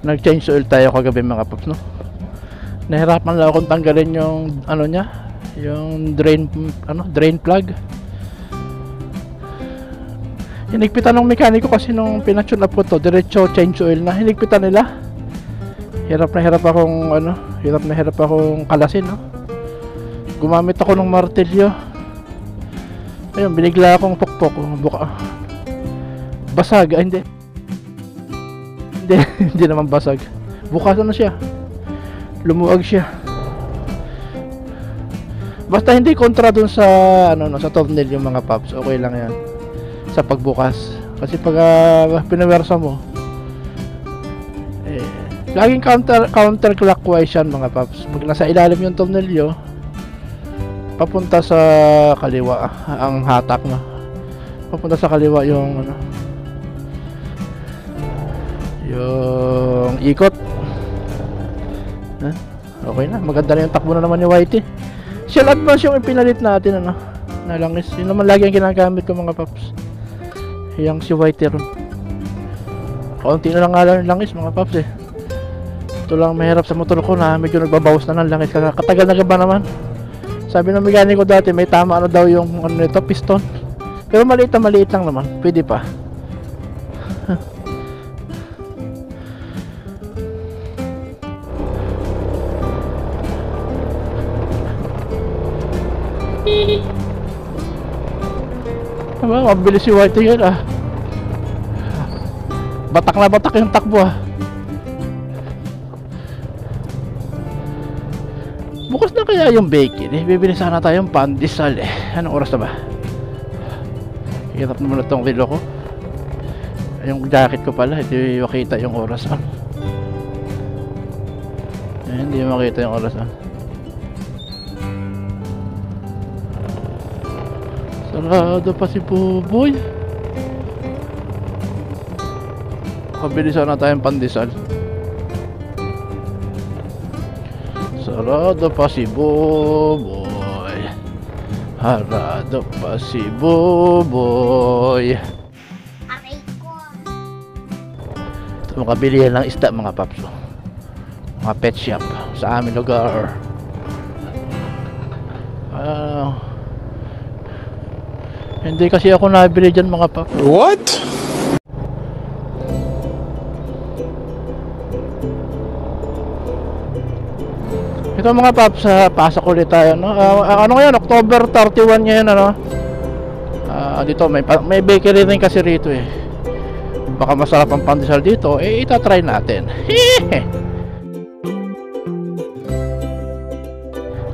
Nag-change oil tayo kagabi mga paps, no? Nahirapan lang akong tanggalin yung ano niya, yung drain plug. Hinigpitan ng mekaniko kasi nung pinatune up ko to, diretso change oil na. Hinigpitan nila. Hirap na hirap akong kalasin, no? Gumamit ako ng martilyo. Ayun, binigla akong pukpok, basag, hindi. Hindi naman basag. Bukas na siya. Lumuwag siya. Basta hindi kontra dun sa sa tornilyo mga paps, okay lang 'yan. Sa pagbukas. Kasi pag pinawersa mo laging counterclockwise yan mga paps. Pag nasa ilalim yung tornilyo, papunta sa kaliwa ang hatak mo. Papunta sa kaliwa yung yung ikot. Okay na, maganda na yung takbo na naman ni Whitey. Shell Advance yung pinalit natin na langis. Yun naman lagi ang ginagamit ko mga paps. Yung si Whitey ron. Kaunti na lang nga lang langis mga paps eh. Ito lang mahirap sa motor ko na medyo nagbabawas na ng langis. Katagal na ba naman? Sabi ng mekaniko dati may tama daw yung nito, piston. Pero maliit lang naman. Pwede pa. Mabilis si Whitey yun Batak na batak yung takbo Bukas na kaya yung bacon bibili sana tayong pandesal Anong oras na ba? Hirap naman na itong relo ko. Yung jacket ko pala hindi makita yung oras hindi makita yung oras Sarado pa si Buboy. Kabilisan na tayong pandesal. Sarado pa si Buboy. Harado pa si Buboy. Aray ko. Ito makabilihan ng isda mga paps. Mga pet shop sa aming lugar. Hindi kasi ako nabili dyan mga paps. What? Ito mga paps, pasok ulit tayo ano ngayon, October 31 ngayon dito may bakery rin kasi rito baka masarap ang pandesal dito itatry natin.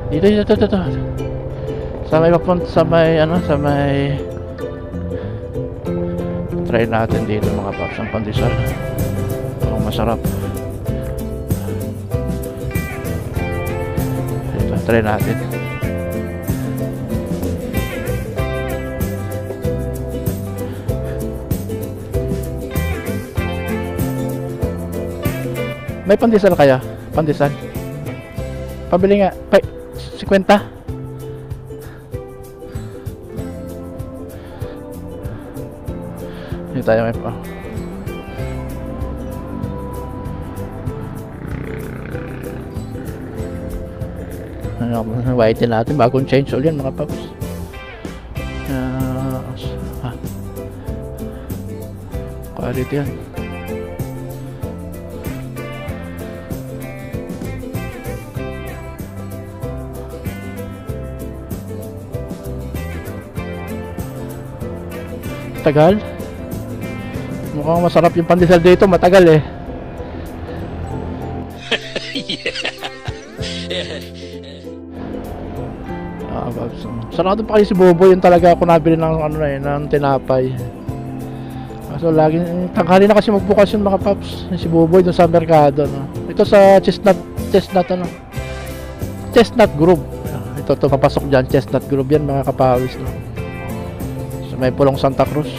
Dito sa may papunta sa may try natin dito mga paps ang pandesal kung masarap. Ito try natin. May pandesal kaya? Pandesal pabili nga 50. Hindi tayo may pa. White natin bagong change oil yan mga paps. Quality yan. Tagal. Mukhang masarap yung pandesal dito, matagal Sarado pa kayo si Bobo, yun talaga ako nabili ng tinapay. So laging tanghali na kasi magbukas yung mga paps si Boboy dun sa merkado Ito sa Chestnut Grove. Ito papasok dyan, Chestnut Grove yan mga kapawis So may pulong Santa Cruz.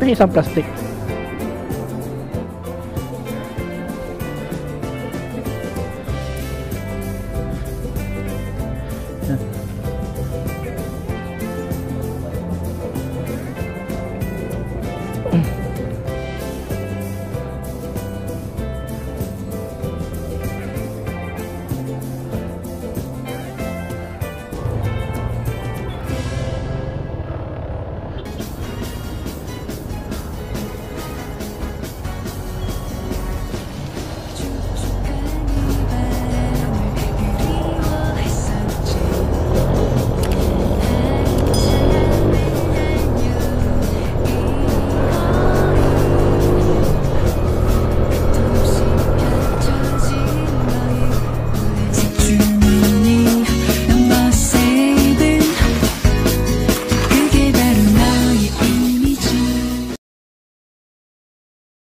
Isang plastic. Mm.